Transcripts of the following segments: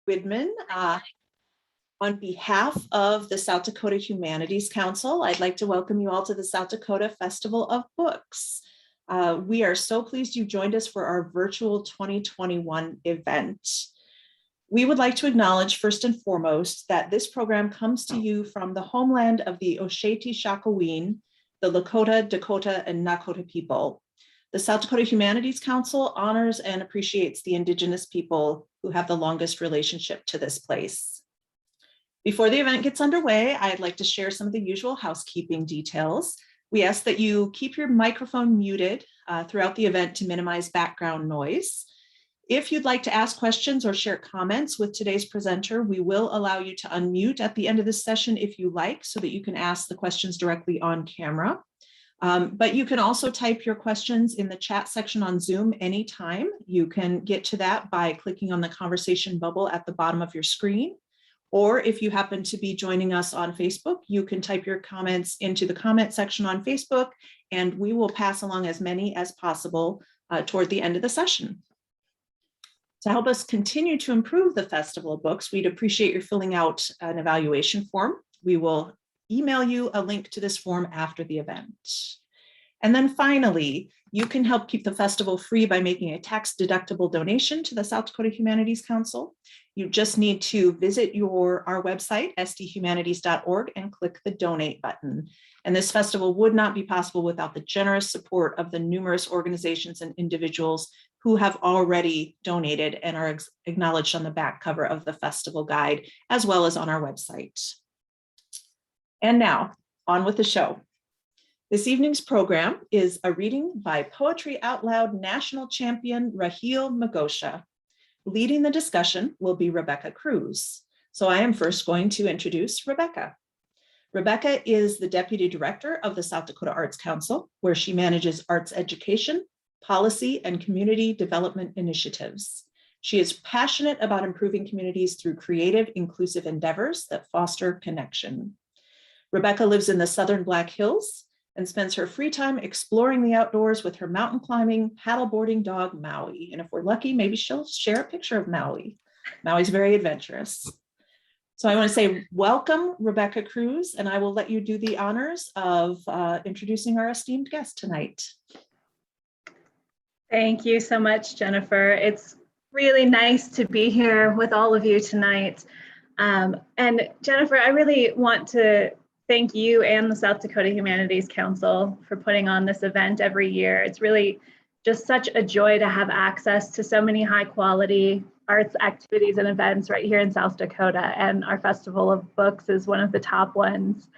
Widman. On behalf of the South Dakota Humanities Council, I'd like to welcome you all to the South Dakota Festival of Books. We are so pleased you joined us for our virtual 2021 event. We would like to acknowledge first and foremost that this program comes to you from the homeland of the Osheti-Shakoween, the Lakota, Dakota, and Nakota people. The South Dakota Humanities Council honors and appreciates the Indigenous people who have the longest relationship to this place. Before the event gets underway, I'd like to share some of the usual housekeeping details. We ask that you keep your microphone muted throughout the event to minimize background noise. If you'd like to ask questions or share comments with today's presenter, we will allow you to unmute at the end of this session if you like, so that you can ask the questions directly on camera. But you can also type your questions in the chat section on Zoom anytime. You can get to that by clicking on the conversation bubble at the bottom of your screen. Or if you happen to be joining us on Facebook, you can type your comments into the comment section on Facebook, and we will pass along as many as possible toward the end of the session. To help us continue to improve the Festival of Books, we'd appreciate your filling out an evaluation form. We will email you a link to this form after the event. And then finally, you can help keep the festival free by making a tax-deductible donation to the South Dakota Humanities Council. You just need to visit our website, sdhumanities.org, and click the donate button. And this festival would not be possible without the generous support of the numerous organizations and individuals who have already donated and are acknowledged on the back cover of the festival guide, as well as on our website. And now, on with the show. This evening's program is a reading by Poetry Out Loud National Champion Rahele Megosha. Leading the discussion will be Rebecca Cruz. So I am first going to introduce Rebecca. Rebecca is the Deputy Director of the South Dakota Arts Council, where she manages arts education, policy, and community development initiatives. She is passionate about improving communities through creative, inclusive endeavors that foster connection. Rebecca lives in the Southern Black Hills and spends her free time exploring the outdoors with her mountain climbing, paddleboarding dog, Maui. And if we're lucky, maybe she'll share a picture of Maui. Maui's very adventurous. So I want to say welcome, Rebecca Cruz, and I will let you do the honors of introducing our esteemed guest tonight. Thank you so much, Jennifer. It's really nice to be here with all of you tonight. And Jennifer, I really want to thank you and the South Dakota Humanities Council for putting on this event every year. It's really just such a joy to have access to so many high quality arts activities and events right here in South Dakota, and our Festival of Books is one of the top ones.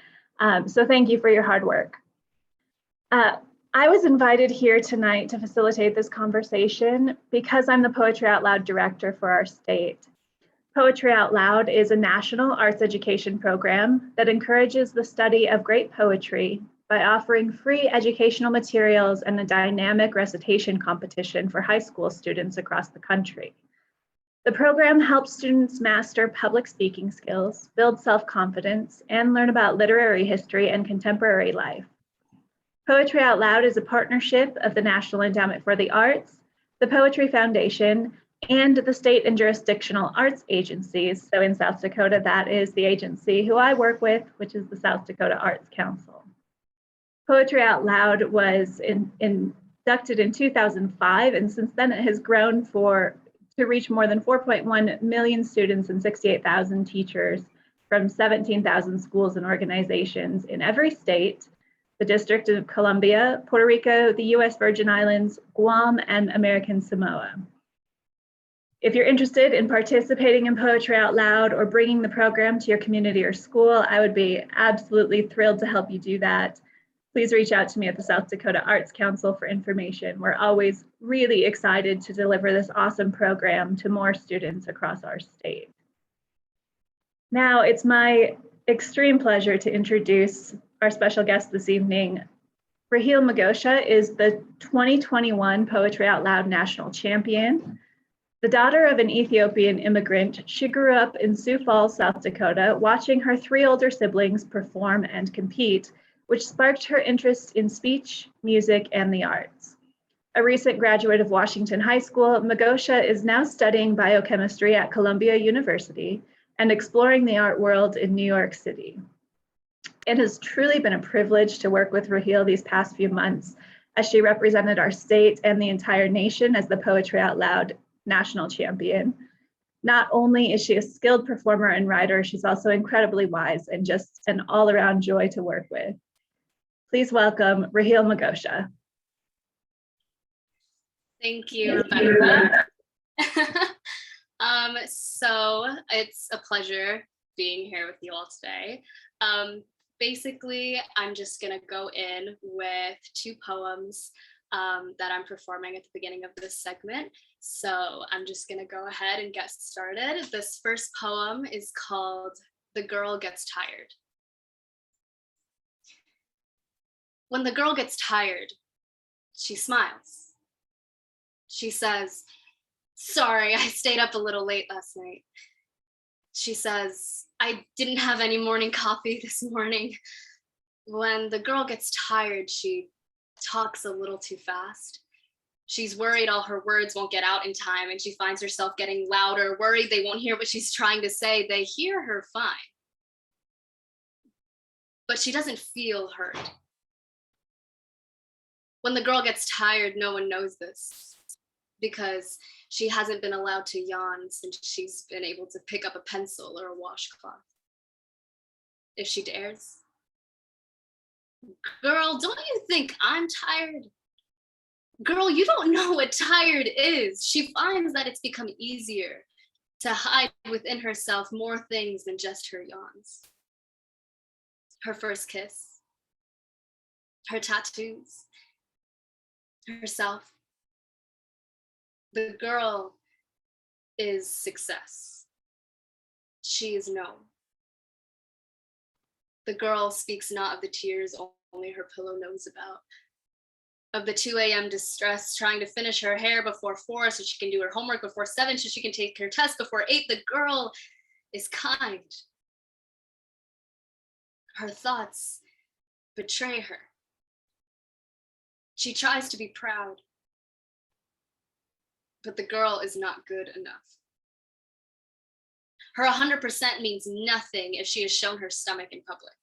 So thank you for your hard work. I was invited here tonight to facilitate this conversation because I'm the Poetry Out Loud Director for our state. Poetry Out Loud is a national arts education program that encourages the study of great poetry by offering free educational materials and a dynamic recitation competition for high school students across the country. The program helps students master public speaking skills, build self-confidence, and learn about literary history and contemporary life. Poetry Out Loud is a partnership of the National Endowment for the Arts, the Poetry Foundation, and the state and jurisdictional arts agencies. So in South Dakota, that is the agency who I work with, which is the South Dakota Arts Council. Poetry Out Loud was inducted in 2005, and since then it has grown to reach more than 4.1 million students and 68,000 teachers from 17,000 schools and organizations in every state, the District of Columbia, Puerto Rico, the US Virgin Islands, Guam, and American Samoa. If you're interested in participating in Poetry Out Loud or bringing the program to your community or school, I would be absolutely thrilled to help you do that. Please reach out to me at the South Dakota Arts Council for information. We're always really excited to deliver this awesome program to more students across our state. Now, it's my extreme pleasure to introduce our special guest this evening. Rahele Megosha is the 2021 Poetry Out Loud National Champion. The daughter of an Ethiopian immigrant, she grew up in Sioux Falls, South Dakota, watching her 3 older siblings perform and compete, which sparked her interest in speech, music, and the arts. A recent graduate of Washington High School, Megosha is now studying biochemistry at Columbia University and exploring the art world in New York City. It has truly been a privilege to work with Rahele these past few months as she represented our state and the entire nation as the Poetry Out Loud national champion. Not only is she a skilled performer and writer, she's also incredibly wise and just an all-around joy to work with. Please welcome Rahele Megosha. Thank you, Rebecca. So it's a pleasure being here with you all today. Basically, I'm just gonna go in with two poems that I'm performing at the beginning of this segment. So I'm just gonna go ahead and get started. This first poem is called "The Girl Gets Tired." When the girl gets tired, she smiles. She says, "Sorry, I stayed up a little late last night." She says, "I didn't have any morning coffee this morning." When the girl gets tired, she talks a little too fast. She's worried all her words won't get out in time, and she finds herself getting louder, worried they won't hear what she's trying to say. They hear her fine, but she doesn't feel heard. When the girl gets tired, no one knows this, because she hasn't been allowed to yawn since she's been able to pick up a pencil or a washcloth. If she dares. "Girl, don't you think I'm tired? Girl, you don't know what tired is." She finds that it's become easier to hide within herself more things than just her yawns. Her first kiss, her tattoos, herself. The girl is success. She is known. The girl speaks not of the tears only her pillow knows about, of the 2 a.m. distress trying to finish her hair before 4 so she can do her homework before 7 so she can take her test before 8. The girl is kind. Her thoughts betray her. She tries to be proud, but the girl is not good enough. Her 100% means nothing if she has shown her stomach in public.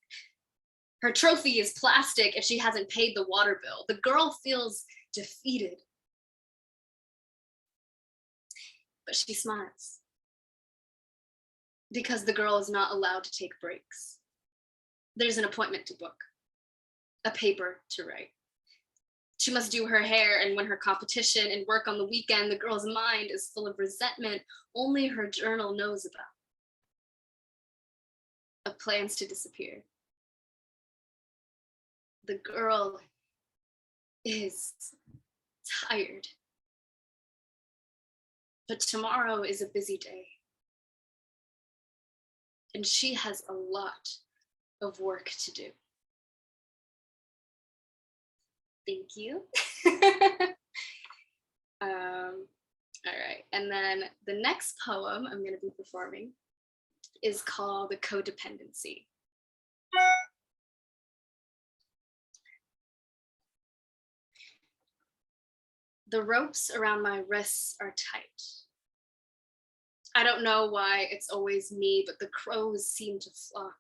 Her trophy is plastic if she hasn't paid the water bill. The girl feels defeated, but she smiles because the girl is not allowed to take breaks. There's an appointment to book, a paper to write. She must do her hair, and when her competition and work on the weekend, the girl's mind is full of resentment only her journal knows about, of plans to disappear. The girl is tired, but tomorrow is a busy day, and she has a lot of work to do. Thank you. All right, and then the next poem I'm going to be performing is called Codependency. The ropes around my wrists are tight. I don't know why it's always me, but the crows seem to flock,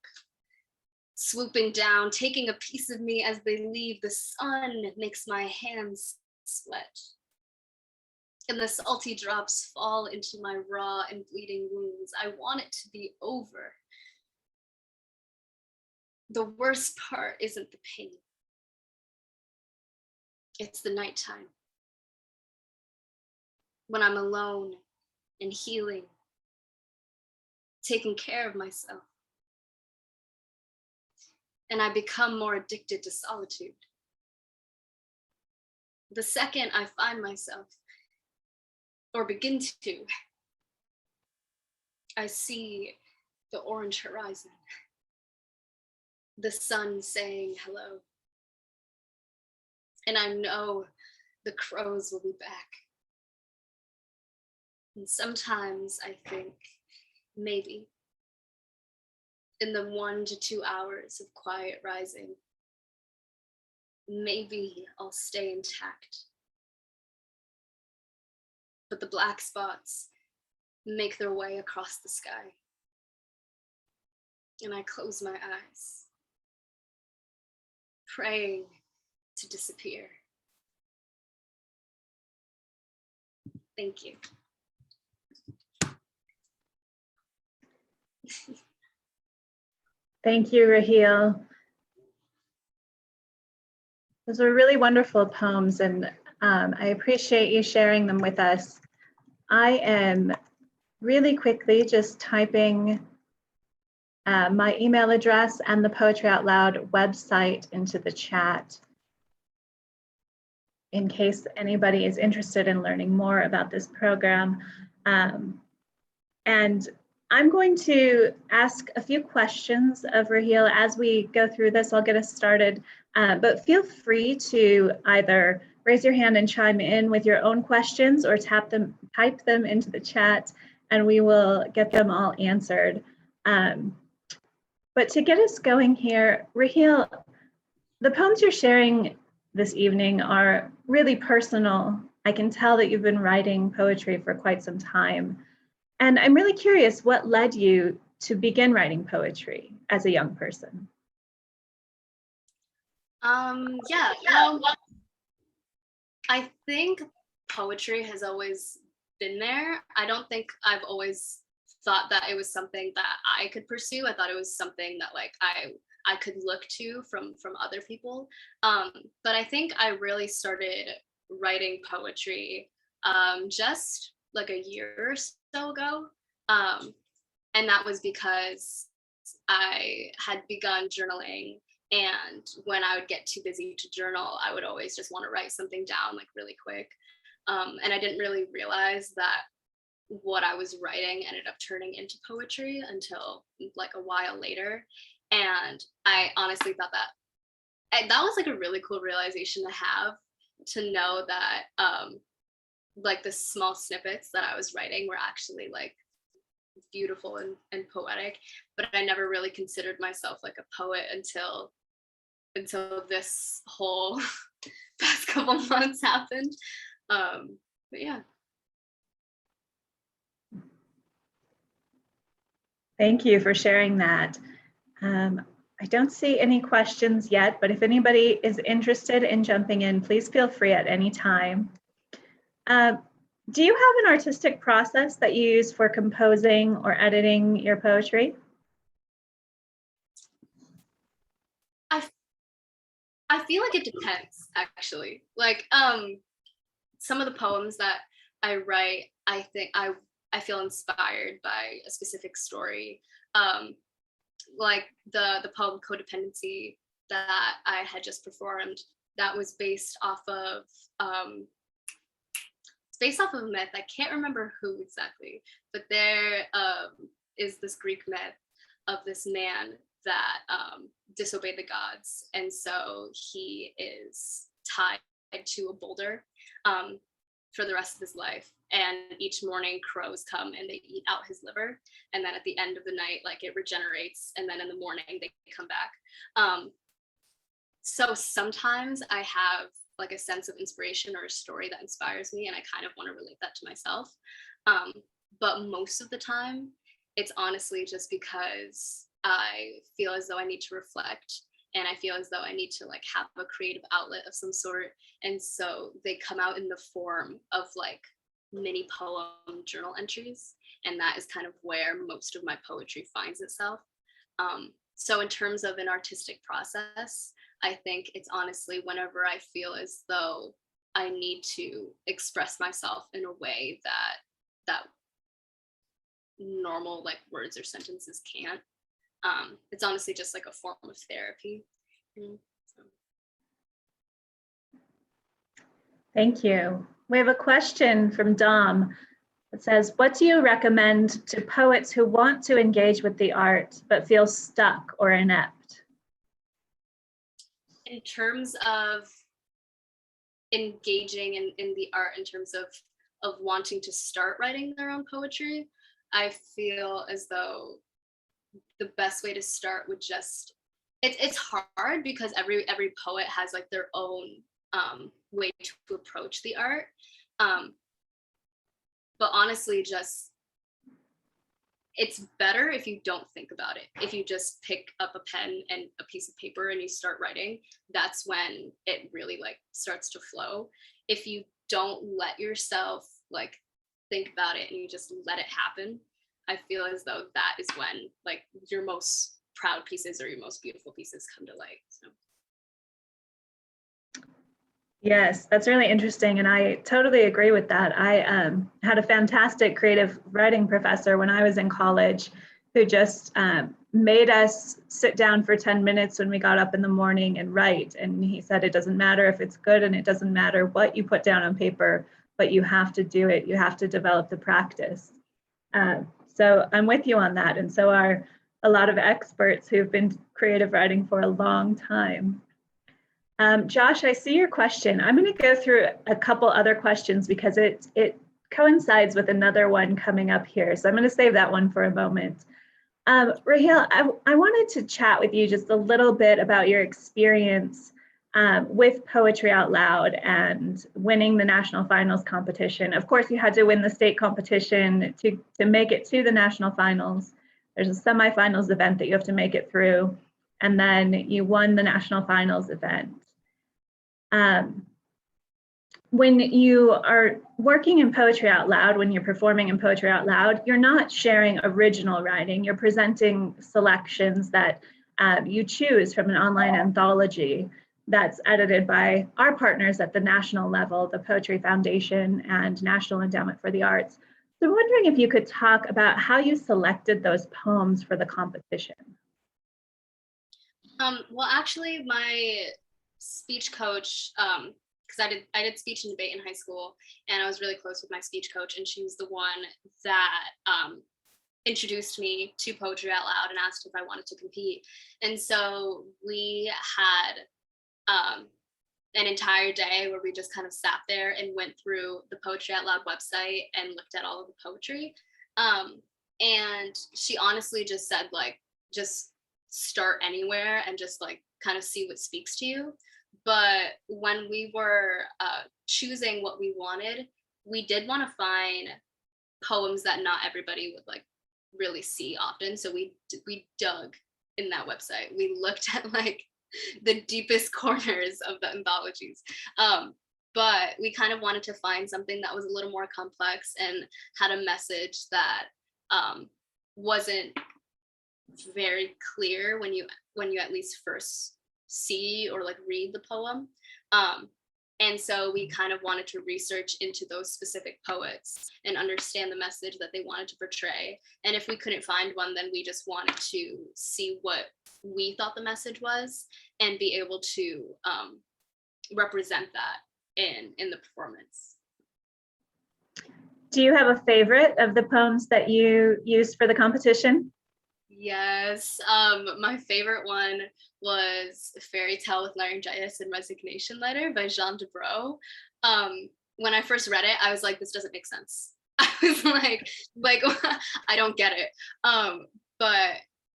swooping down, taking a piece of me as they leave. The sun makes my hands sweat, and the salty drops fall into my raw and bleeding wounds. I want it to be over. The worst part isn't the pain. It's the nighttime, when I'm alone and healing, taking care of myself. And I become more addicted to solitude. The second I find myself, or begin to, I see the orange horizon, the sun saying hello. And I know the crows will be back. And sometimes I think maybe in the 1 to 2 hours of quiet rising, maybe I'll stay intact. but the black spots make their way across the sky. And I close my eyes, praying to disappear. Thank you. Thank you, Rahele. Those were really wonderful poems, and I appreciate you sharing them with us. I am really quickly just typing my email address and the Poetry Out Loud website into the chat in case anybody is interested in learning more about this program. And I'm going to ask a few questions of Rahele as we go through this. I'll get us started, but feel free to either raise your hand and chime in with your own questions or type them into the chat and we will get them all answered. But to get us going here, Rahele, the poems you're sharing this evening are really personal. I can tell that you've been writing poetry for quite some time. And I'm really curious, what led you to begin writing poetry as a young person? Yeah, well, I think poetry has always been there. I don't think I've always thought that it was something that I could pursue. I thought it was something that like I could look to from other people. But I think I really started writing poetry just like a year or so ago. And that was because I had begun journaling, and when I would get too busy to journal, I would always just want to write something down like really quick. And I didn't really realize that what I was writing ended up turning into poetry until like a while later. And I honestly thought that that was like a really cool realization to have, to know that like the small snippets that I was writing were actually like beautiful and poetic. But I never really considered myself like a poet until this whole past couple months happened. But yeah. Thank you for sharing that. I don't see any questions yet, but if anybody is interested in jumping in, please feel free at any time. Do you have an artistic process that you use for composing or editing your poetry? I feel like it depends, actually. Like some of the poems that I write, I think I feel inspired by a specific story. Like the poem Codependency that I had just performed, that was based off of a myth. I can't remember who exactly, but there is this Greek myth of this man that disobeyed the gods, and so he is tied to a boulder for the rest of his life. And each morning crows come and they eat out his liver, and then at the end of the night, like, it regenerates, and then in the morning they come back. So sometimes I have like a sense of inspiration or a story that inspires me, and I kind of want to relate that to myself. But most of the time, it's honestly just because I feel as though I need to reflect, and I feel as though I need to like have a creative outlet of some sort. And so they come out in the form of like mini poem journal entries, and that is kind of where most of my poetry finds itself. So in terms of an artistic process, I think it's honestly whenever I feel as though I need to express myself in a way that normal like words or sentences can't. It's honestly just like a form of therapy. So. Thank you. We have a question from Dom. It says, what do you recommend to poets who want to engage with the art but feel stuck or inept? In terms of engaging in the art, in terms of wanting to start writing their own poetry, I feel as though the best way to start would just, it's hard because every poet has like their own way to approach the art. But honestly, just, it's better if you don't think about it. If you just pick up a pen and a piece of paper and you start writing, that's when it really like starts to flow. If you don't let yourself like think about it and you just let it happen, I feel as though that is when like your most proud pieces or your most beautiful pieces come to light. So. Yes, that's really interesting. And I totally agree with that. I had a fantastic creative writing professor when I was in college who just made us sit down for 10 minutes when we got up in the morning and write. And he said, it doesn't matter if it's good and it doesn't matter what you put down on paper, but you have to do it. You have to develop the practice. So I'm with you on that. And so are a lot of experts who've been creative writing for a long time. Josh, I see your question. I'm going to go through a couple other questions because it coincides with another one coming up here. So I'm going to save that one for a moment. Rahele, I wanted to chat with you just a little bit about your experience with Poetry Out Loud and winning the national finals competition. Of course, you had to win the state competition to make it to the national finals. There's a semifinals event that you have to make it through, and then you won the national finals event. When you are working in Poetry Out Loud, when you're performing in Poetry Out Loud, you're not sharing original writing. You're presenting selections that you choose from an online anthology that's edited by our partners at the national level, the Poetry Foundation and National Endowment for the Arts. So I'm wondering if you could talk about how you selected those poems for the competition. Well, actually, my speech coach, because I did speech and debate in high school, and I was really close with my speech coach, and she was the one that introduced me to Poetry Out Loud and asked if I wanted to compete. And so we had an entire day where we just kind of sat there and went through the Poetry Out Loud website and looked at all of the poetry. And she honestly just said, like, just start anywhere and just like kind of see what speaks to you. But when we were choosing what we wanted, we did want to find poems that not everybody would like really see often. So we dug in that website. We looked at like the deepest corners of the anthologies. But we kind of wanted to find something that was a little more complex and had a message that wasn't very clear when you at least first see or like read the poem. And so we kind of wanted to research into those specific poets and understand the message that they wanted to portray. And if we couldn't find one, then we just wanted to see what we thought the message was and be able to represent that in the performance. Do you have a favorite of the poems that you used for the competition? Yes, my favorite one was Fairy Tale with Laryngitis and Resignation Letter by Jean Dubrow. When I first read it, I was like, this doesn't make sense. I was like I don't get it. But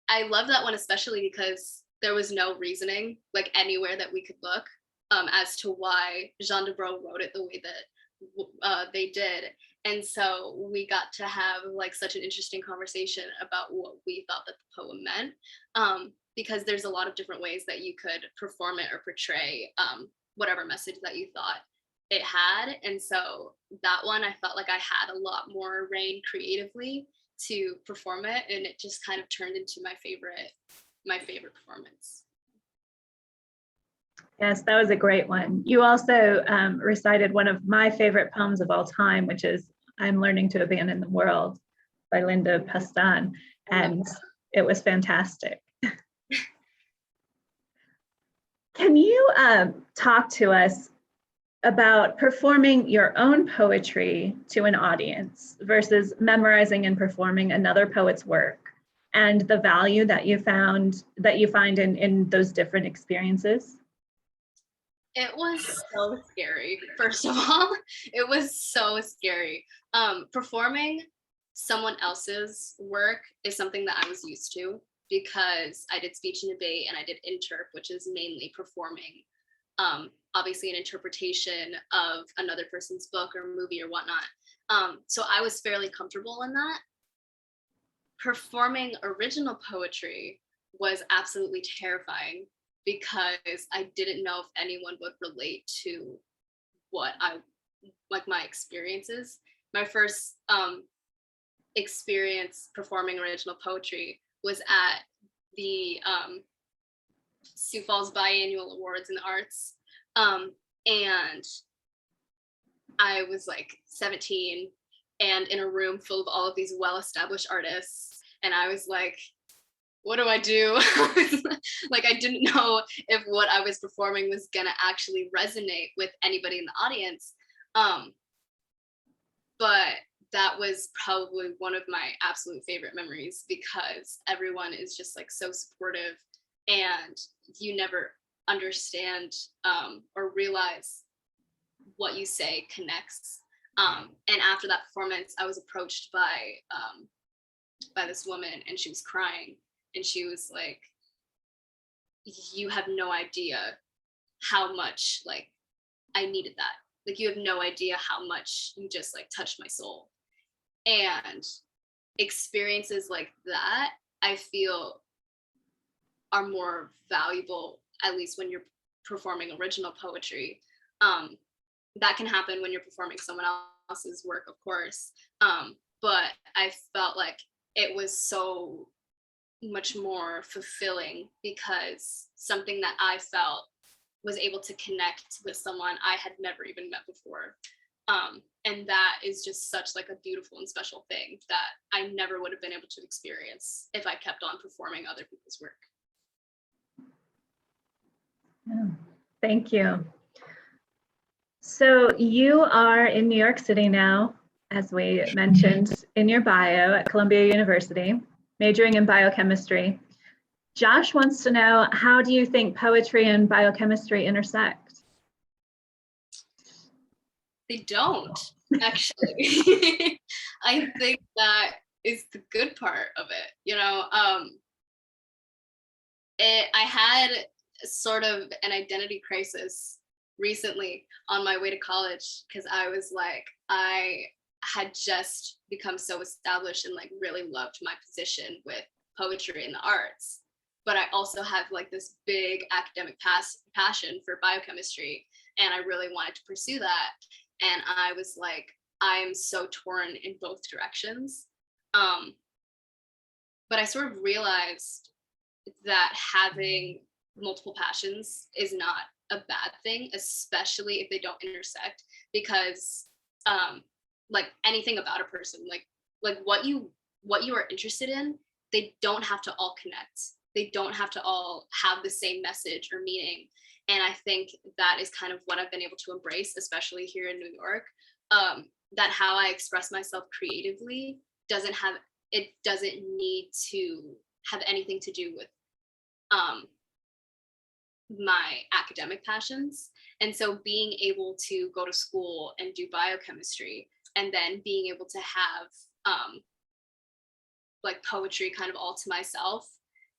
I love that one especially because there was no reasoning like anywhere that we could look as to why Jean Dubrow wrote it the way that they did. And so we got to have like such an interesting conversation about what we thought that the poem meant, because there's a lot of different ways that you could perform it or portray whatever message that you thought it had. And so that one, I felt like I had a lot more reign creatively to perform it, and it just kind of turned into my favorite performance. Yes, that was a great one. You also recited one of my favorite poems of all time, which is I'm Learning to Abandon the World by Linda Pastan, and it was fantastic. Can you talk to us about performing your own poetry to an audience versus memorizing and performing another poet's work, and the value that you find in those different experiences? It was so scary. First of all, it was so scary. Performing someone else's work is something that I was used to because I did speech and debate and I did interp, which is mainly performing, obviously an interpretation of another person's book or movie or whatnot. So I was fairly comfortable in that. Performing original poetry was absolutely terrifying because I didn't know if anyone would relate to what my experiences. My first experience performing original poetry was at the Sioux Falls Biannual Awards in the Arts. And I was like 17 and in a room full of all of these well-established artists. And I was like, what do I do? Like, I didn't know if what I was performing was gonna actually resonate with anybody in the audience. But that was probably one of my absolute favorite memories because everyone is just like so supportive and you never understand or realize what you say connects. And after that performance, I was approached by this woman and she was crying and she was like, you have no idea how much like I needed that. Like, you have no idea how much you just like touched my soul. And experiences like that, I feel, are more valuable, at least when you're performing original poetry. That can happen when you're performing someone else's work, of course. But I felt like it was so much more fulfilling because something that I felt was able to connect with someone I had never even met before. And that is just such like a beautiful and special thing that I never would have been able to experience if I kept on performing other people's work. Yeah, thank you. So you are in New York City now, as we mentioned in your bio, at Columbia University, majoring in biochemistry. Josh wants to know, how do you think poetry and biochemistry intersect? They don't, actually. I think that is the good part of it. You know, I had sort of an identity crisis recently on my way to college because I was like, I had just become so established and like really loved my position with poetry and the arts. But I also have like this big academic passion for biochemistry, and I really wanted to pursue that. And I was like, I'm so torn in both directions. But I sort of realized that having multiple passions is not a bad thing, especially if they don't intersect, because like anything about a person, like what you are interested in, they don't have to all connect. They don't have to all have the same message or meaning. And I think that is kind of what I've been able to embrace, especially here in New York, that how I express myself creatively doesn't need to have anything to do with my academic passions. And so being able to go to school and do biochemistry and then being able to have like poetry kind of all to myself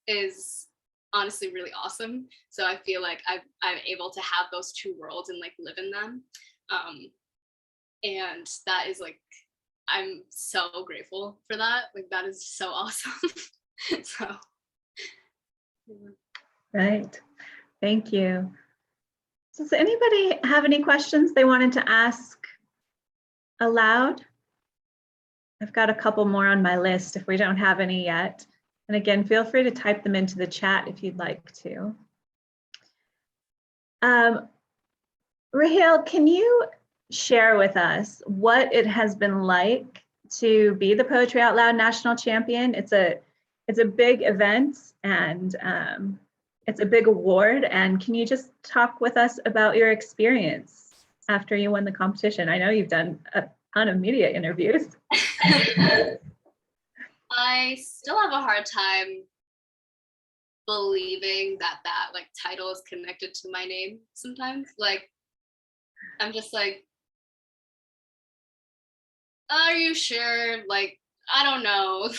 is honestly really awesome. So I feel like I'm able to have those two worlds and like live in them. And that is like, I'm so grateful for that. Like, that is so awesome. So yeah. Right. Thank you. So does anybody have any questions they wanted to ask aloud? I've got a couple more on my list if we don't have any yet. And again, feel free to type them into the chat if you'd like to. Rahele, can you share with us what it has been like to be the Poetry Out Loud National Champion? It's a big event and it's a big award. And can you just talk with us about your experience after you won the competition? I know you've done a ton of media interviews. I still have a hard time believing that like title is connected to my name sometimes. Like, I'm just like, are you sure? Like, I don't know.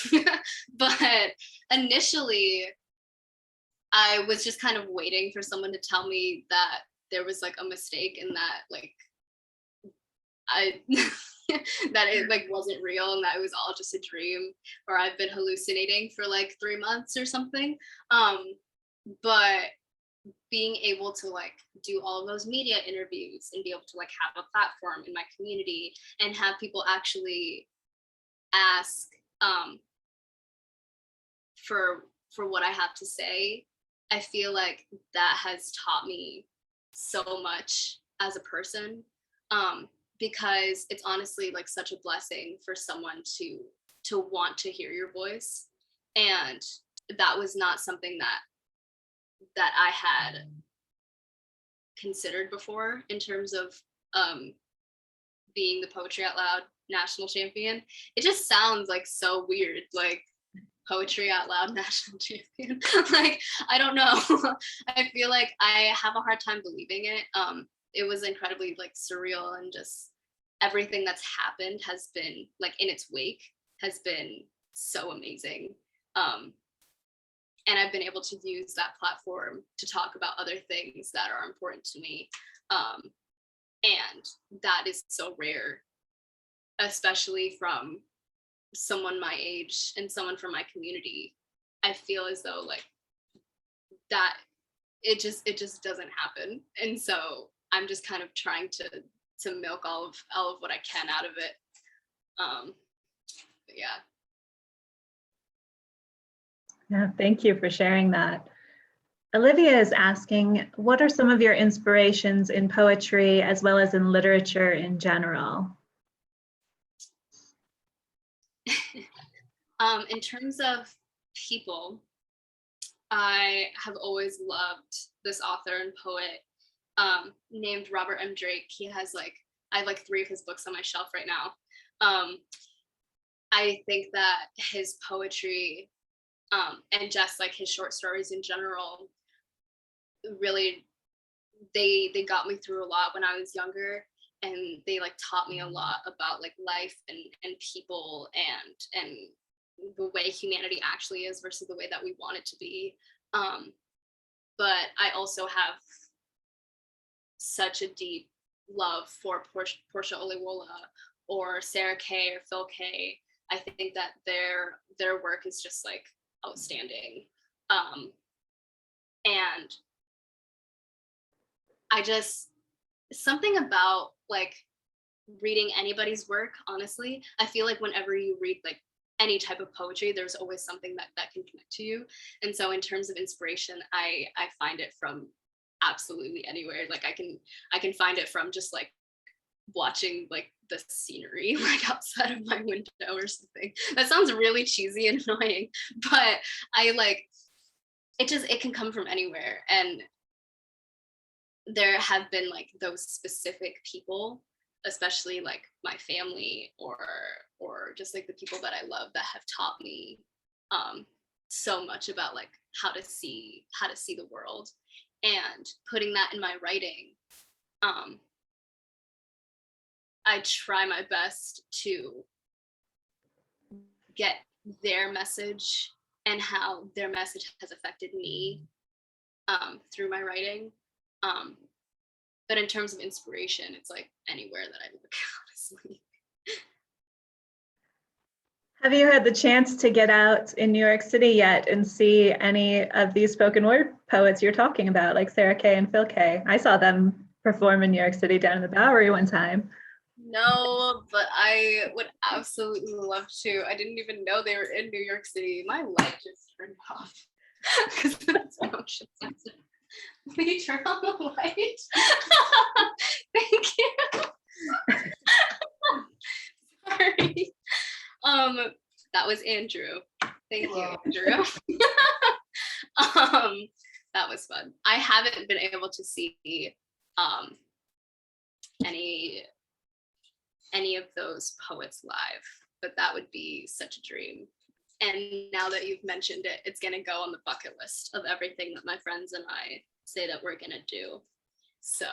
But initially, I was just kind of waiting for someone to tell me that there was like a mistake and that like that it like wasn't real and that it was all just a dream, or I've been hallucinating for like 3 months or something. But being able to like do all of those media interviews and be able to like have a platform in my community and have people actually ask for what I have to say, I feel like that has taught me so much as a person, because it's honestly like such a blessing for someone to want to hear your voice, and that was not something that I had considered before in terms of being the Poetry Out Loud national champion. It just sounds like so weird, like Poetry Out Loud national champion. Like, I don't know. I feel like I have a hard time believing it. It was incredibly like surreal, and just everything that's happened has been like in its wake has been so amazing. And I've been able to use that platform to talk about other things that are important to me. And that is so rare, especially from someone my age and someone from my community. I feel as though like that it just doesn't happen. And so I'm just kind of trying to milk all of what I can out of it. But yeah. Yeah, thank you for sharing that. Olivia is asking, what are some of your inspirations in poetry as well as in literature in general? In terms of people, I have always loved this author and poet named Robert M. Drake. He has I have 3 of his books on my shelf right now. I think that his poetry and just like his short stories in general, really, they got me through a lot when I was younger, and they taught me a lot about life and people and the way humanity actually is versus the way that we want it to be. But I also have such a deep love for Portia Oliwola or Sarah Kay or Phil Kay. I think that their work is just outstanding. And I just, something about reading anybody's work, honestly, I feel like whenever you read any type of poetry, there's always something that can connect to you. And so in terms of inspiration, I find it from absolutely anywhere. I can find it from just watching the scenery outside of my window or something. That sounds really cheesy and annoying, but it can come from anywhere. And there have been those specific people, especially my family or just the people that I love, that have taught me so much about how to see the world, and putting that in my writing. I try my best to get their message and how their message has affected me through my writing. But in terms of inspiration, it's anywhere that I look, honestly. Have you had the chance to get out in New York City yet and see any of these spoken word poets you're talking about, like Sarah Kay and Phil Kay? I saw them perform in New York City down in the Bowery one time. No, but I would absolutely love to. I didn't even know they were in New York City. My light just turned off because that's motion sensor. Will you turn on the light? Thank you. Sorry. That was Andrew. Thank you, Andrew. That was fun. I haven't been able to see any of those poets live, but that would be such a dream. And now that you've mentioned it, it's gonna go on the bucket list of everything that my friends and I say that we're gonna do. So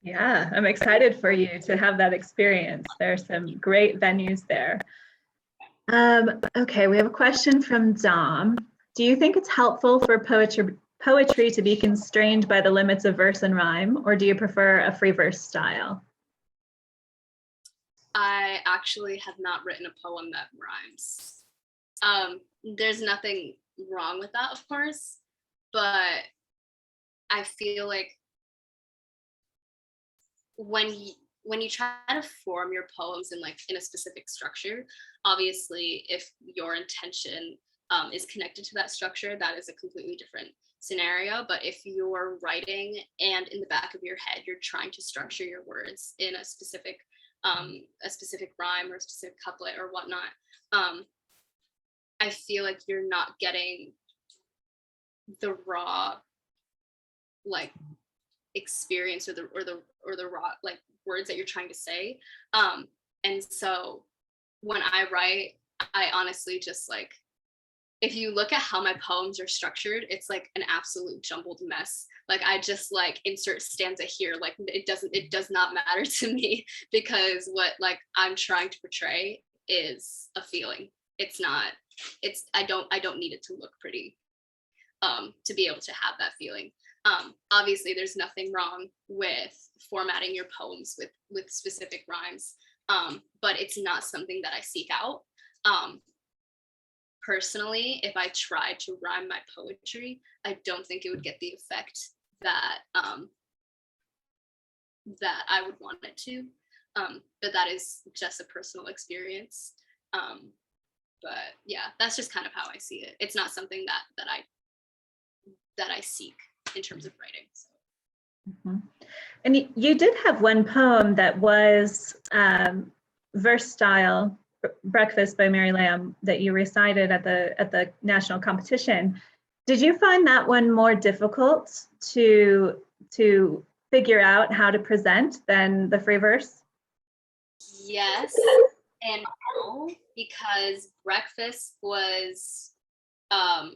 yeah, I'm excited for you to have that experience. There are some great venues there. Okay, we have a question from Dom. Do you think it's helpful for poetry to be constrained by the limits of verse and rhyme, or do you prefer a free verse style? I actually have not written a poem that rhymes. There's nothing wrong with that, of course, but I feel like when you try to form your poems in a specific structure, obviously if your intention is connected to that structure, that is a completely different scenario. But if you're writing and in the back of your head you're trying to structure your words in a specific rhyme or a specific couplet or whatnot, I feel like you're not getting the raw like experience or the raw like words that you're trying to say. And so when I write, I honestly just like, if you look at how my poems are structured, it's like an absolute jumbled mess. Like I just like insert stanza here, like it does not matter to me, because what like I'm trying to portray is a feeling. I don't need it to look pretty to be able to have that feeling. Obviously there's nothing wrong with formatting your poems with specific rhymes, but it's not something that I seek out. Personally, if I tried to rhyme my poetry, I don't think it would get the effect that that I would want it to. But that is just a personal experience. But yeah, that's just kind of how I see it. It's not something that I seek in terms of writing. So. Mm-hmm. And you did have one poem that was verse style, Breakfast by Mary Lamb, that you recited at the national competition. Did you find that one more difficult to figure out how to present than the free verse? Yes and no, because Breakfast was the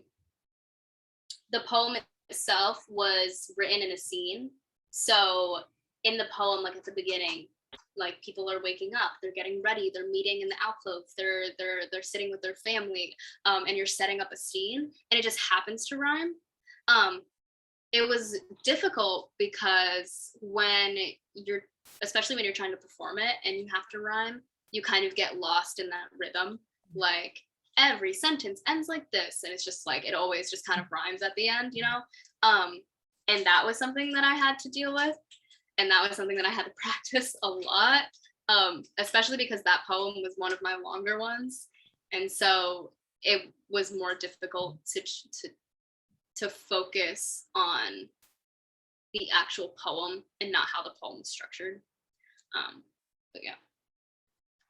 poem itself was written in a scene. So in the poem, like at the beginning, like people are waking up, they're getting ready, they're meeting in the alcove, they're sitting with their family, and you're setting up a scene, and it just happens to rhyme. It was difficult because especially when you're trying to perform it and you have to rhyme, you kind of get lost in that rhythm. Like every sentence ends like this, and it's just like it always just kind of rhymes at the end, you know. And that was something that I had to deal with. And that was something that I had to practice a lot, especially because that poem was one of my longer ones. And so it was more difficult to focus on the actual poem and not how the poem was structured. But yeah.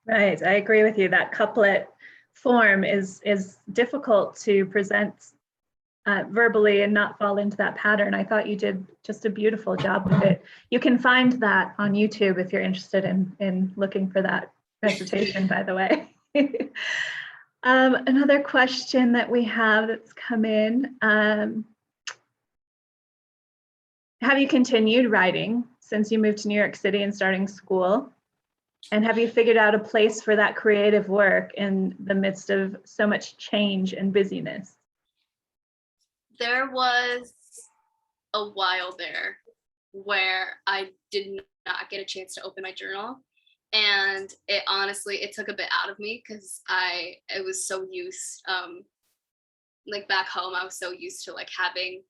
Right, I agree with you. That couplet form is difficult to present verbally and not fall into that pattern. I thought you did just a beautiful job with it. You can find that on YouTube if you're interested in looking for that recitation, by the way. Another question that we have that's come in. Have you continued writing since you moved to New York City and starting school? And have you figured out a place for that creative work in the midst of so much change and busyness? There was a while there where I did not get a chance to open my journal. And it took a bit out of me because I was so used, like back home, I was so used to like having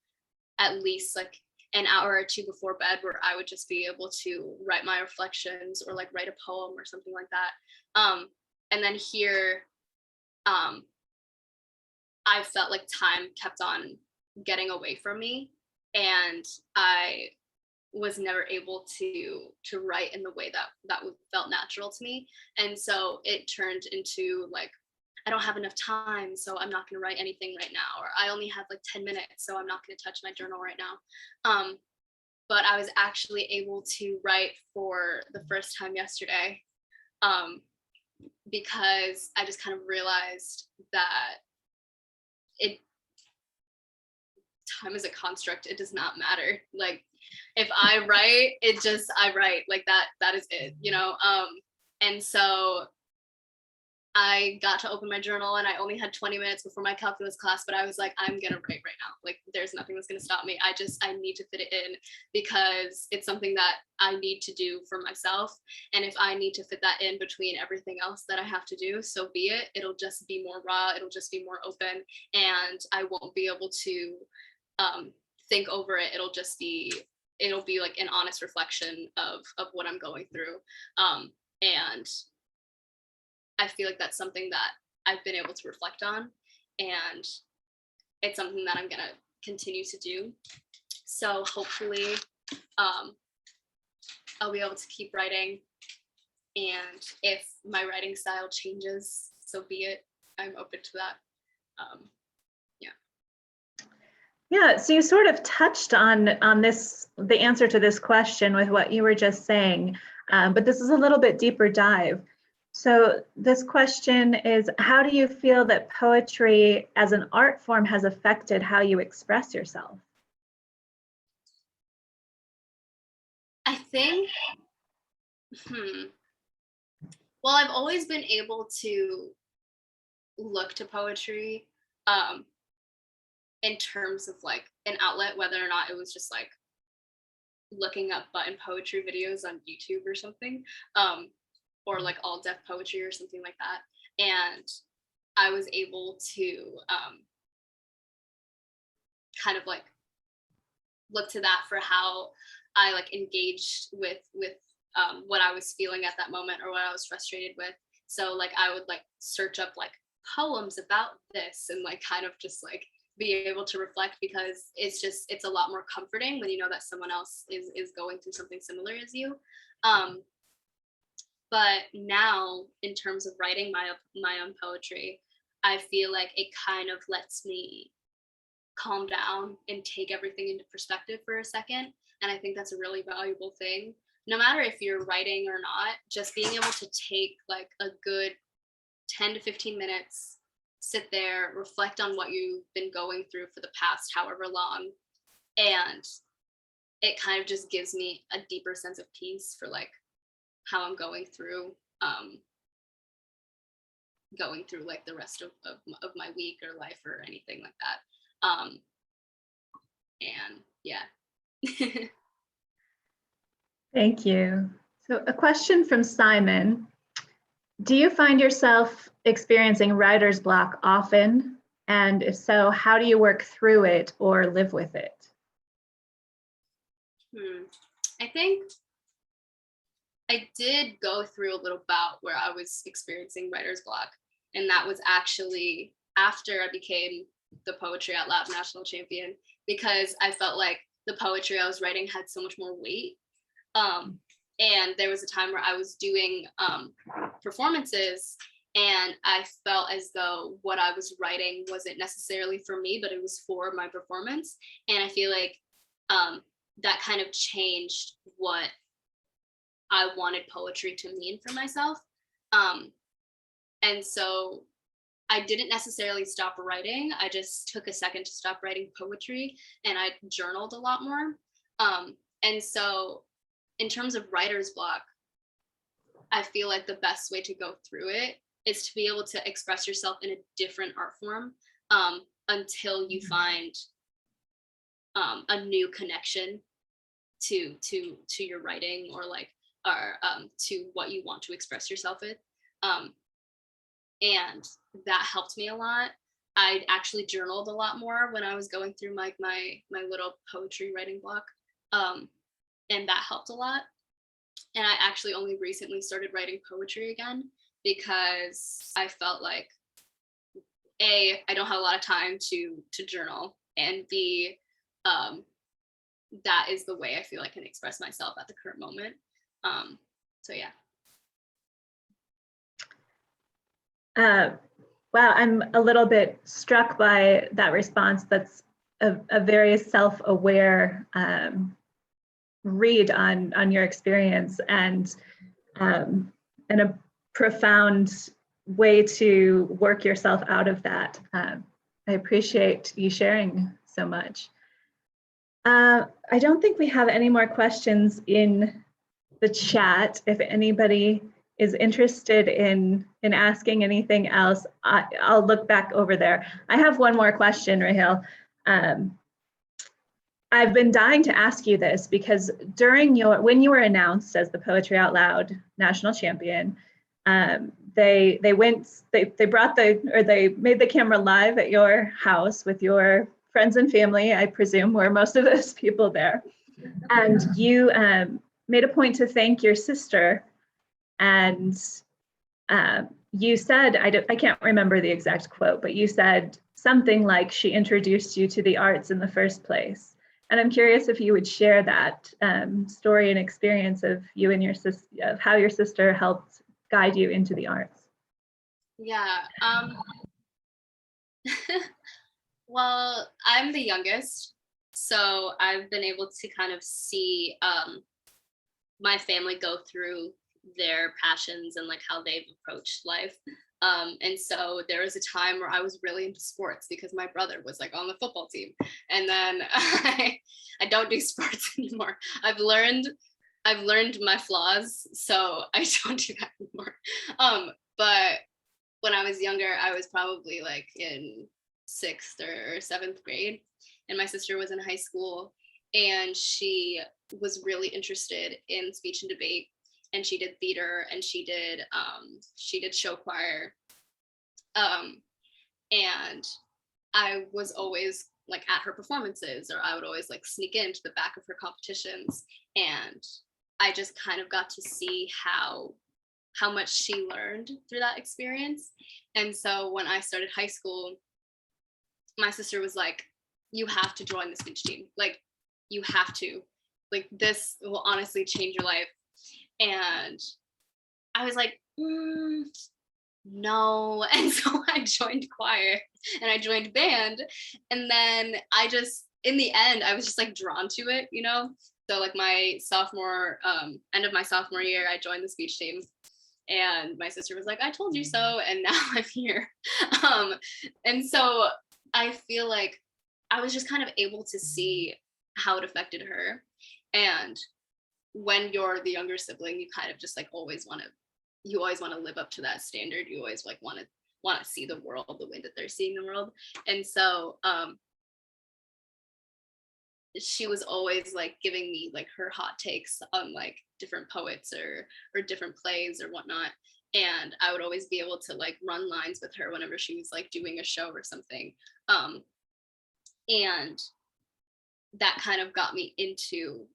at least like an hour or two before bed where I would just be able to write my reflections or like write a poem or something like that. And then here, I felt like time kept on getting away from me, and I was never able to write in the way that felt natural to me. And so it turned into like, I don't have enough time, so I'm not going to write anything right now, or I only have like 10 minutes, so I'm not going to touch my journal right now. But I was actually able to write for the first time yesterday, because I just kind of realized that time is a construct. It does not matter. Like if I write, I write like that is it, you know? And so I got to open my journal and I only had 20 minutes before my calculus class, but I was like, I'm gonna write right now. Like there's nothing that's gonna stop me. I need to fit it in because it's something that I need to do for myself. And if I need to fit that in between everything else that I have to do, so be it. It'll just be more raw, it'll just be more open, and I won't be able to think over it. It'll be like an honest reflection of what I'm going through. And I feel like that's something that I've been able to reflect on, and it's something that I'm gonna continue to do. So hopefully I'll be able to keep writing, and if my writing style changes, so be it. I'm open to that. Yeah, so you sort of touched on the answer to this question with what you were just saying, but this is a little bit deeper dive. So this question is, how do you feel that poetry as an art form has affected how you express yourself? I think, well, I've always been able to look to poetry in terms of like an outlet, whether or not it was just like looking up button poetry videos on YouTube or something, or like all deaf poetry or something like that. And I was able to kind of like look to that for how I like engaged with what I was feeling at that moment or what I was frustrated with. So like I would like search up like poems about this and like kind of just like be able to reflect, because it's a lot more comforting when you know that someone else is going through something similar as you. But now in terms of writing my own poetry, I feel like it kind of lets me calm down and take everything into perspective for a second. And I think that's a really valuable thing. No matter if you're writing or not, just being able to take like a good 10 to 15 minutes, sit there, reflect on what you've been going through for the past however long. And it kind of just gives me a deeper sense of peace for like how I'm going through like the rest of my week or life or anything like that. And yeah. Thank you. So a question from Simon. Do you find yourself experiencing writer's block often? And if so, how do you work through it or live with it? I think I did go through a little bout where I was experiencing writer's block. And that was actually after I became the Poetry Out Loud national champion, because I felt like the poetry I was writing had so much more weight. And there was a time where I was doing performances, and I felt as though what I was writing wasn't necessarily for me, but it was for my performance. And I feel like that kind of changed what I wanted poetry to mean for myself. And so I didn't necessarily stop writing. I just took a second to stop writing poetry, and I journaled a lot more. And so in terms of writer's block, I feel like the best way to go through it is to be able to express yourself in a different art form until you find a new connection to your writing, or like to what you want to express yourself with. And that helped me a lot. I actually journaled a lot more when I was going through my little poetry writing block. And that helped a lot. And I actually only recently started writing poetry again, because I felt like A, I don't have a lot of time to journal, and B, that is the way I feel I can express myself at the current moment. So yeah. Wow, I'm a little bit struck by that response. That's a very self-aware read on your experience, and a profound way to work yourself out of that. I appreciate you sharing so much. I don't think we have any more questions in the chat. If anybody is interested in asking anything else, I'll look back over there. I have one more question, Rahele. I've been dying to ask you this because when you were announced as the Poetry Out Loud national champion, they made the camera live at your house with your friends and family, I presume, were most of those people there. And you made a point to thank your sister. And you said, I can't remember the exact quote, but you said something like she introduced you to the arts in the first place. And I'm curious if you would share that story and experience of you and your sister, of how your sister helped guide you into the arts. Yeah. Well, I'm the youngest, so I've been able to kind of see my family go through their passions and like how they've approached life. And so there was a time where I was really into sports because my brother was like on the football team. And then I don't do sports anymore. I've learned my flaws, so I don't do that anymore. But when I was younger, I was probably like in 6th or 7th grade, and my sister was in high school, and she was really interested in speech and debate. And she did theater, and she did show choir, and I was always like at her performances, or I would always like sneak into the back of her competitions, and I just kind of got to see how much she learned through that experience. And so when I started high school, my sister was like, "You have to join the speech team. Like, you have to. Like, this will honestly change your life." And I was like, no. And so I joined choir and I joined band. And then in the end, I was just like drawn to it, you know? So like my end of my sophomore year, I joined the speech team, and my sister was like, "I told you so." And now I'm here. And so I feel like I was just kind of able to see how it affected her. And when you're the younger sibling, you kind of just like always want to live up to that standard. You always like want to see the world the way that they're seeing the world. And so she was always like giving me like her hot takes on like different poets or different plays or whatnot. And I would always be able to like run lines with her whenever she was like doing a show or something. And that kind of got me into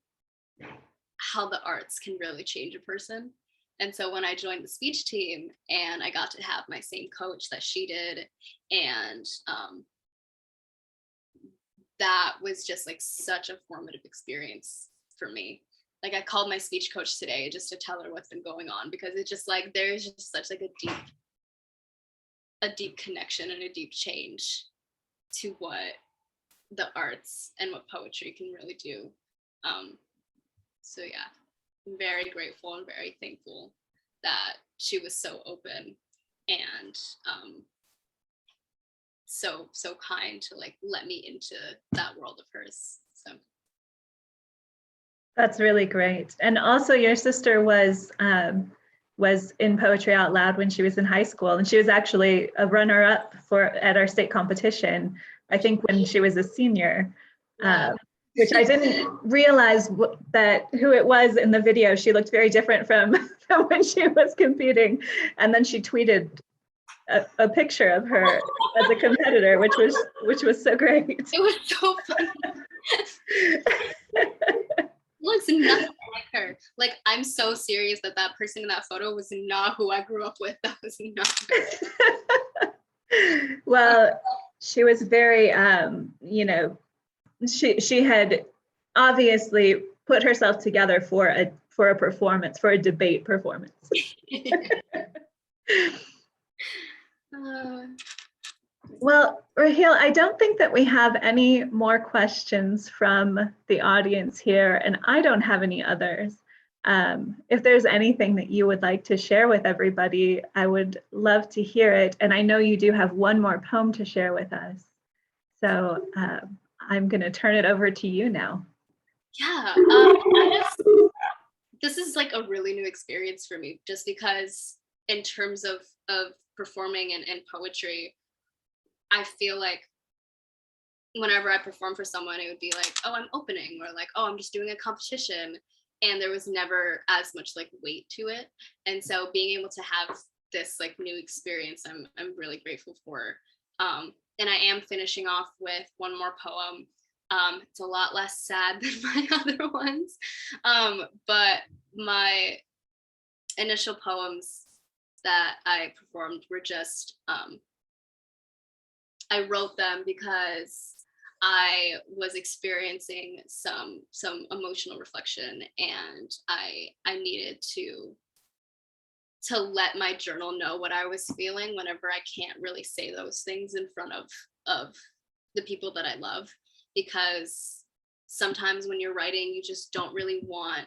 how the arts can really change a person. And so when I joined the speech team and I got to have my same coach that she did, and that was just like such a formative experience for me. Like I called my speech coach today just to tell her what's been going on, because it's just like there's just such like a deep connection and a deep change to what the arts and what poetry can really do. So yeah, I'm very grateful and very thankful that she was so open and so kind to like let me into that world of hers. So that's really great. And also your sister was in Poetry Out Loud when she was in high school, and she was actually a runner-up at our state competition, I think when she was a senior. wow. Which I didn't realize that who it was in the video. She looked very different from when she was competing. And then she tweeted a picture of her as a competitor, which was so great. It was so funny. Looks nothing like her. Like, I'm so serious that person in that photo was not who I grew up with. That was not her. Well, she was very, she had obviously put herself together for a performance, for a debate performance. Well, Rahele, I don't think that we have any more questions from the audience here, and I don't have any others. If there's anything that you would like to share with everybody, I would love to hear it. And I know you do have one more poem to share with us. So I'm going to turn it over to you now. Yeah, this is like like a really new experience for me, just because in terms of performing and poetry, I feel like whenever I perform for someone, it would be like, oh, I'm opening, or like, oh, I'm just doing a competition. And there was never as much like weight to it. And so being able to have this like new experience, I'm really grateful for. And I am finishing off with one more poem. It's a lot less sad than my other ones. But my initial poems that I performed were just, I wrote them because I was experiencing some emotional reflection, and I needed to let my journal know what I was feeling whenever I can't really say those things in front of the people that I love, because sometimes when you're writing, you just don't really want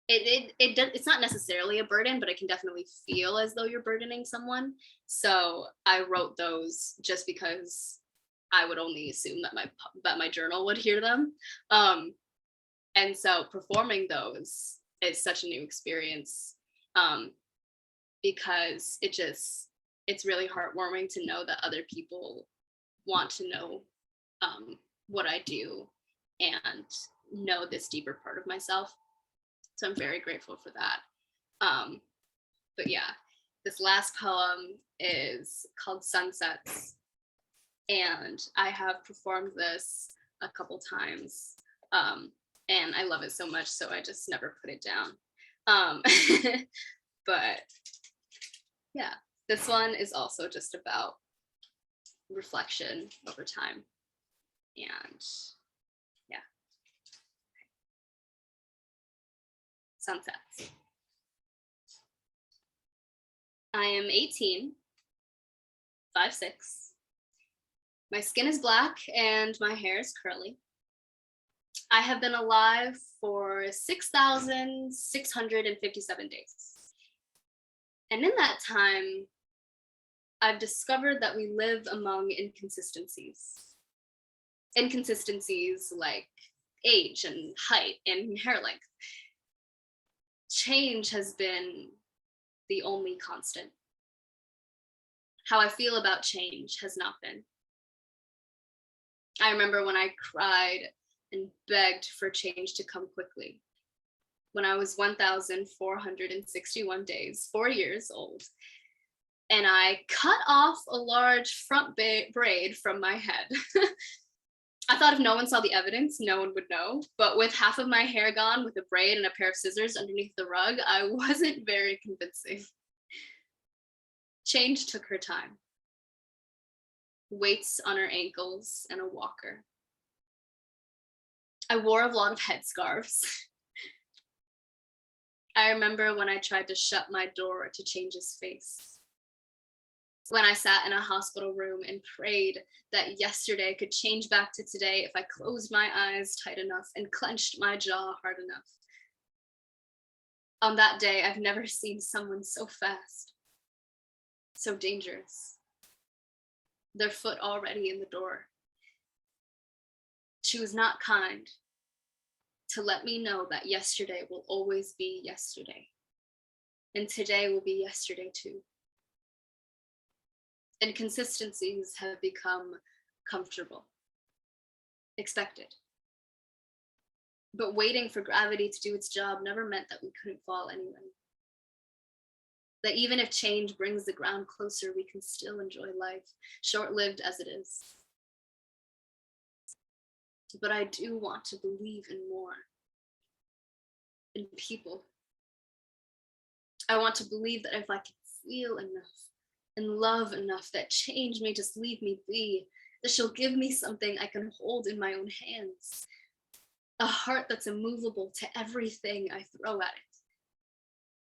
it's not necessarily a burden, but it can definitely feel as though you're burdening someone. So I wrote those just because I would only assume that my journal would hear them. And so performing those is such a new experience, because it's really heartwarming to know that other people want to know what I do and know this deeper part of myself. So I'm very grateful for that. But yeah, this last poem is called Sunsets. And I have performed this a couple times. And I love it so much, so I just never put it down. But yeah, this one is also just about reflection over time. And yeah. Sunsets. I am 18, 5'6". My skin is black and my hair is curly. I have been alive for 6,657 days. And in that time, I've discovered that we live among inconsistencies. Inconsistencies like age and height and hair length. Change has been the only constant. How I feel about change has not been. I remember when I cried and begged for change to come quickly, when I was 1,461 days, 4 years old, and I cut off a large front braid from my head. I thought if no one saw the evidence, no one would know. But with half of my hair gone, with a braid and a pair of scissors underneath the rug, I wasn't very convincing. Change took her time. Weights on her ankles and a walker. I wore a lot of headscarves. I remember when I tried to shut my door to change his face. When I sat in a hospital room and prayed that yesterday could change back to today if I closed my eyes tight enough and clenched my jaw hard enough. On that day, I've never seen someone so fast, so dangerous. Their foot already in the door. She was not kind to let me know that yesterday will always be yesterday, and today will be yesterday too. Inconsistencies have become comfortable, expected. But waiting for gravity to do its job never meant that we couldn't fall anyway. That even if change brings the ground closer, we can still enjoy life, short-lived as it is. But I do want to believe in more, in people. I want to believe that if I can feel enough and love enough, that change may just leave me be, that she'll give me something I can hold in my own hands. A heart that's immovable to everything I throw at it.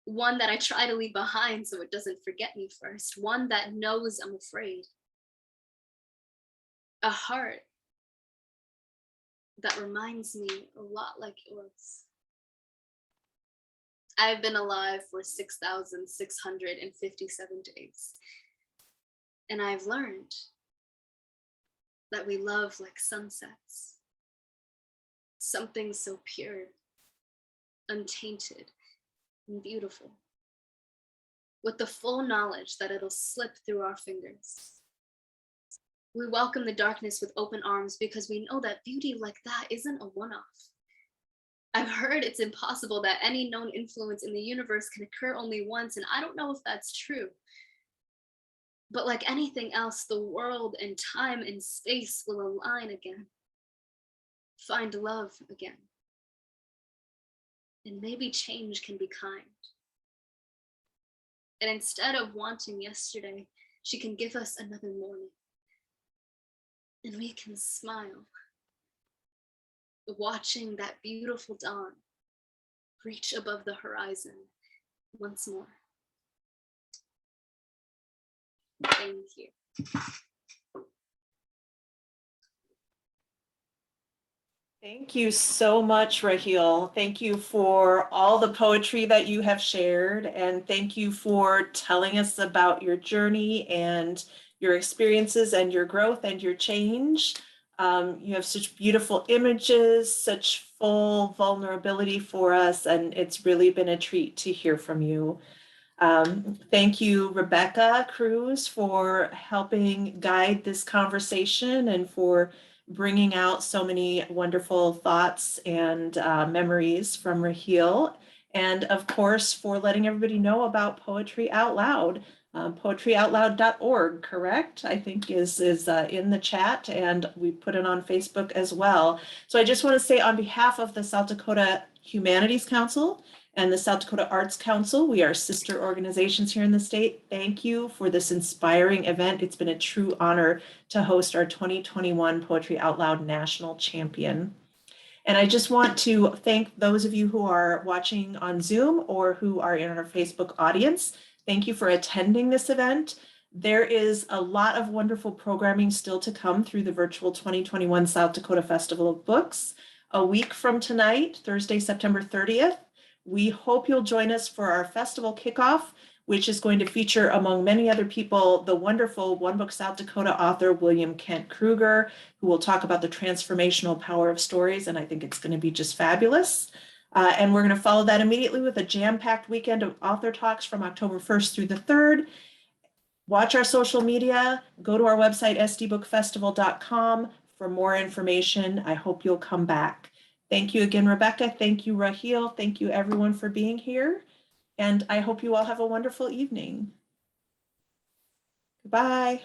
One that I try to leave behind so it doesn't forget me first. One that knows I'm afraid. A heart that reminds me a lot like yours. I've been alive for 6,657 days. And I've learned that we love like sunsets. Something so pure, untainted, and beautiful, with the full knowledge that it'll slip through our fingers. We welcome the darkness with open arms because we know that beauty like that isn't a one-off. I've heard it's impossible that any known influence in the universe can occur only once, and I don't know if that's true. But like anything else, the world and time and space will align again, find love again. And maybe change can be kind. And instead of wanting yesterday, she can give us another morning. And we can smile, watching that beautiful dawn reach above the horizon once more. Thank you. Thank you so much, Rahele. Thank you for all the poetry that you have shared, and thank you for telling us about your journey and your experiences and your growth and your change. You have such beautiful images, such full vulnerability for us, and it's really been a treat to hear from you. Thank you, Rebecca Cruz, for helping guide this conversation and for bringing out so many wonderful thoughts and memories from Rahele. And of course, for letting everybody know about Poetry Out Loud. Poetryoutloud.org, correct? I think is in the chat, and we put it on Facebook as well. So I just want to say on behalf of the South Dakota Humanities Council and the South Dakota Arts Council, we are sister organizations here in the state. Thank you for this inspiring event. It's been a true honor to host our 2021 Poetry Out Loud National Champion. And I just want to thank those of you who are watching on Zoom or who are in our Facebook audience. Thank you for attending this event. There is a lot of wonderful programming still to come through the virtual 2021 South Dakota Festival of Books. A week from tonight, Thursday, September 30th, we hope you'll join us for our festival kickoff, which is going to feature, among many other people, the wonderful One Book South Dakota author, William Kent Kruger, who will talk about the transformational power of stories, and I think it's going to be just fabulous. And we're going to follow that immediately with a jam-packed weekend of author talks from October 1st through the 3rd. Watch our social media, go to our website, sdbookfestival.com for more information. I hope you'll come back. Thank you again, Rebecca. Thank you, Rahele. Thank you, everyone, for being here. And I hope you all have a wonderful evening. Goodbye.